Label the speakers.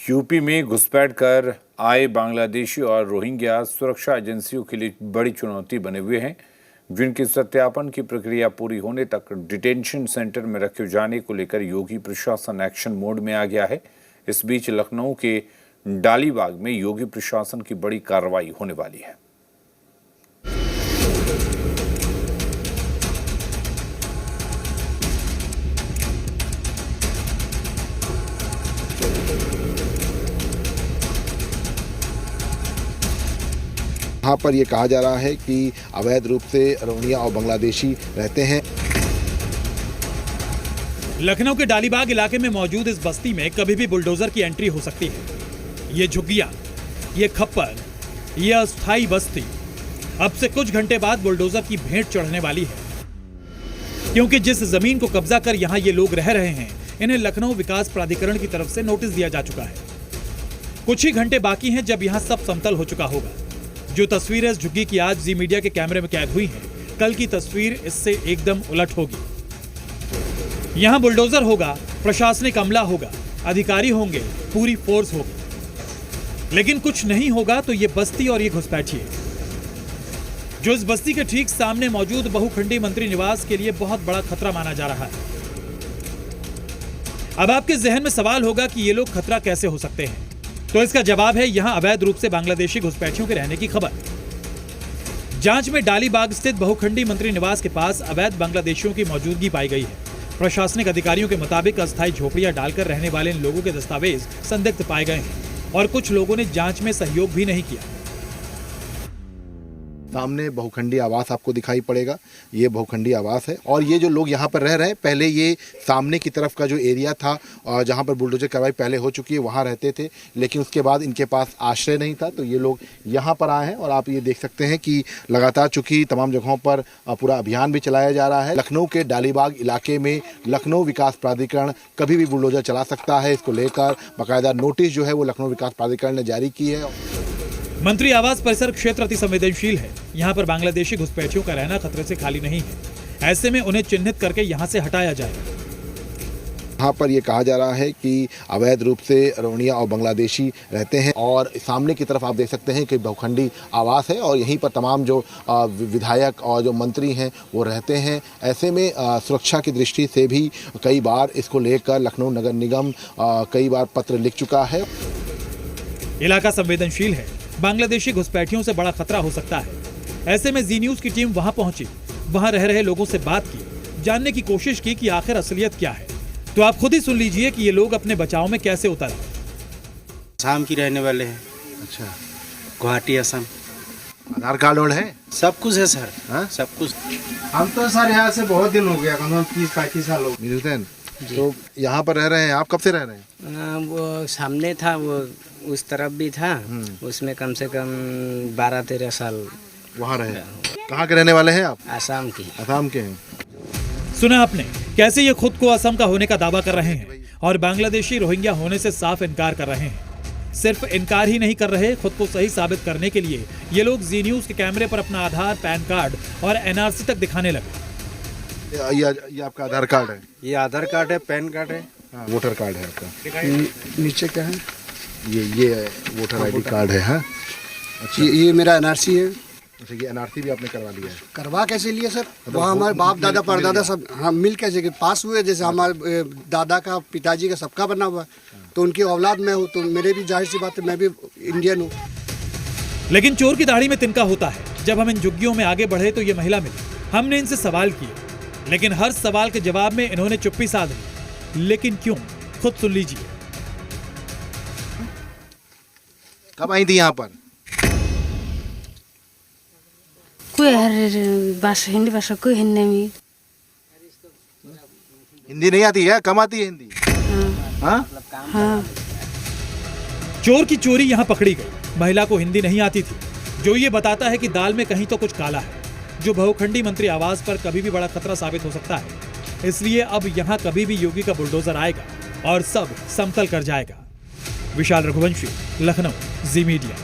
Speaker 1: UP में घुसपैठ कर आए बांग्लादेशी और रोहिंग्या सुरक्षा एजेंसियों के लिए बड़ी चुनौती बने हुए हैं, जिनके सत्यापन की प्रक्रिया पूरी होने तक डिटेंशन सेंटर में रखे जाने को लेकर योगी प्रशासन एक्शन मोड में आ गया है। इस बीच लखनऊ के डालीबाग में योगी प्रशासन की बड़ी कार्रवाई होने वाली है।
Speaker 2: यहाँ पर ये कहा जा रहा है कि अवैध रूप से रोहिंग्या और बांग्लादेशी रहते हैं।
Speaker 3: लखनऊ के डालीबाग इलाके में मौजूद इस बस्ती में कभी भी बुलडोजर की एंट्री हो सकती है। ये झुग्गियां, ये खप्पर, ये अस्थायी बस्ती अब से कुछ घंटे बाद बुलडोजर की भेंट चढ़ने वाली है, क्योंकि जिस जमीन को कब्जा कर यहाँ ये लोग रह रहे हैं, इन्हें लखनऊ विकास प्राधिकरण की तरफ से नोटिस दिया जा चुका है। कुछ ही घंटे बाकी हैं जब यहाँ सब समतल हो चुका होगा। जो तस्वीरें इस झुग्गी की आज जी मीडिया के कैमरे में कैद हुई हैं, कल की तस्वीर इससे एकदम उलट होगी। यहाँ बुलडोजर होगा, प्रशासनिक अमला होगा, अधिकारी होंगे, पूरी फोर्स होगी, लेकिन कुछ नहीं होगा तो ये बस्ती और ये घुसपैठिए, जो इस बस्ती के ठीक सामने मौजूद बहुखंडी मंत्री निवास के लिए बहुत बड़ा खतरा माना जा रहा है। अब आपके जहन में सवाल होगा कि ये लोग खतरा कैसे हो सकते हैं, तो इसका जवाब है यहाँ अवैध रूप से बांग्लादेशी घुसपैठियों के रहने की खबर। जांच में डालीबाग स्थित बहुखंडी मंत्री निवास के पास अवैध बांग्लादेशियों की मौजूदगी पाई गई है। प्रशासनिक अधिकारियों के मुताबिक अस्थायी झोपड़ियां डालकर रहने वाले इन लोगों के दस्तावेज संदिग्ध पाए गए हैं और कुछ लोगों ने जांच में सहयोग भी नहीं किया।
Speaker 2: सामने बहुखंडी आवास आपको दिखाई पड़ेगा, ये बहुखंडी आवास है और ये जो लोग यहाँ पर रह रहे हैं, पहले ये सामने की तरफ का जो एरिया था और जहाँ पर बुलडोजर कार्रवाई पहले हो चुकी है वहाँ रहते थे, लेकिन उसके बाद इनके पास आश्रय नहीं था तो ये लोग यहाँ पर आए हैं। और आप ये देख सकते हैं कि लगातार चूंकि तमाम जगहों पर पूरा अभियान भी चलाया जा रहा है। लखनऊ के डालीबाग इलाके में लखनऊ विकास प्राधिकरण कभी भी बुलडोजर चला सकता है, इसको लेकर बाकायदा नोटिस जो है वो लखनऊ विकास प्राधिकरण ने जारी की है।
Speaker 3: मंत्री आवास परिसर क्षेत्र अति संवेदनशील है। यहाँ पर बांग्लादेशी घुसपैठियों का रहना खतरे से खाली नहीं है। ऐसे में उन्हें चिन्हित करके यहाँ से हटाया जाएगा।
Speaker 2: यहाँ पर ये कहा जा रहा है कि अवैध रूप से रोहिंग्या और बांग्लादेशी रहते हैं और सामने की तरफ आप देख सकते हैं कि बहुखंडी आवास है और यहीं पर तमाम जो विधायक और जो मंत्री हैं वो रहते हैं। ऐसे में सुरक्षा की दृष्टि से भी कई बार इसको लेकर लखनऊ नगर निगम कई बार पत्र लिख चुका है।
Speaker 3: इलाका संवेदनशील है, बांग्लादेशी घुसपैठियों से बड़ा खतरा हो सकता है। ऐसे में जी न्यूज की टीम वहां पहुंची, वहां रह रहे लोगों से बात की, जानने की कोशिश की कि आखिर असलियत क्या है। तो आप खुद ही सुन लीजिए कि ये लोग अपने बचाव में कैसे उतर आए।
Speaker 4: असम की रहने वाले हैं।
Speaker 2: अच्छा,
Speaker 4: गुवाहाटी असम।
Speaker 2: आधार कार्ड और है, सब
Speaker 4: कुछ है सर।
Speaker 2: हाँ?
Speaker 4: सब कुछ।
Speaker 5: हम तो सर यहाँ से बहुत दिन हो गया, कम 30-35 साल हो गए।
Speaker 2: मिलते हैं तो यहाँ पर रह रहे हैं। आप कब से रह रहे हैं?
Speaker 4: वो सामने था, वो उस तरफ भी था, उसमें कम से कम 12-13 साल
Speaker 2: वहाँ रहे। कहाँ के रहने वाले हैं आप?
Speaker 4: आसाम की।
Speaker 2: आसाम के हैं।
Speaker 3: सुना आपने कैसे ये खुद को असम का होने का दावा कर रहे हैं और बांग्लादेशी रोहिंग्या होने से साफ इनकार कर रहे हैं। सिर्फ इनकार ही नहीं कर रहे, खुद को सही साबित करने के लिए ये लोग जी न्यूज के कैमरे पर अपना आधार, पैन कार्ड और एनआरसी तक दिखाने लगे।
Speaker 2: ये आपका आधार कार्ड है?
Speaker 4: ये आधार कार्ड है, पैन कार्ड है।
Speaker 2: हाँ, वोटर कार्ड है आपका।
Speaker 5: नीचे क्या है?
Speaker 2: ये वोटर आईडी कार्ड है। हाँ,
Speaker 5: अच्छा। ये मेरा एनआरसी है।
Speaker 2: अच्छा, ये एनआरसी भी आपने करवा लिया है?
Speaker 5: करवा कैसे लिया सर? वहाँ हमारे बाप दादा परदादा सब हाँ मिल कैसे के पास हुए, जैसे हमारे दादा का, पिताजी का सबका बना हुआ, तो उनकी औलाद मैं हूँ, तो मेरे भी जाहिर सी बात है मैं भी इंडियन हूँ।
Speaker 3: लेकिन चोर की दाढ़ी में तिनका होता है। जब हम इन झुग्गियों में आगे बढ़े तो ये महिला मिली। हमने इनसे सवाल किए, लेकिन हर सवाल के जवाब में इन्होंने चुप्पी साध ली। लेकिन क्यों, खुद सुन लीजिए।
Speaker 2: कब आई थी यहाँ पर?
Speaker 6: कोई भाषा, हिंदी भाषा कोई हिंदी में।
Speaker 2: हिंदी नहीं आती है? कम आती है हिंदी? हाँ?
Speaker 6: हाँ।
Speaker 3: चोर की चोरी यहाँ पकड़ी गई। महिला को हिंदी नहीं आती थी, जो ये बताता है कि दाल में कहीं तो कुछ काला है, जो बहुखंडी मंत्री आवास पर कभी भी बड़ा खतरा साबित हो सकता है। इसलिए अब यहाँ कभी भी योगी का बुलडोजर आएगा और सब समतल कर जाएगा। विशाल रघुवंशी, लखनऊ, जी मीडिया।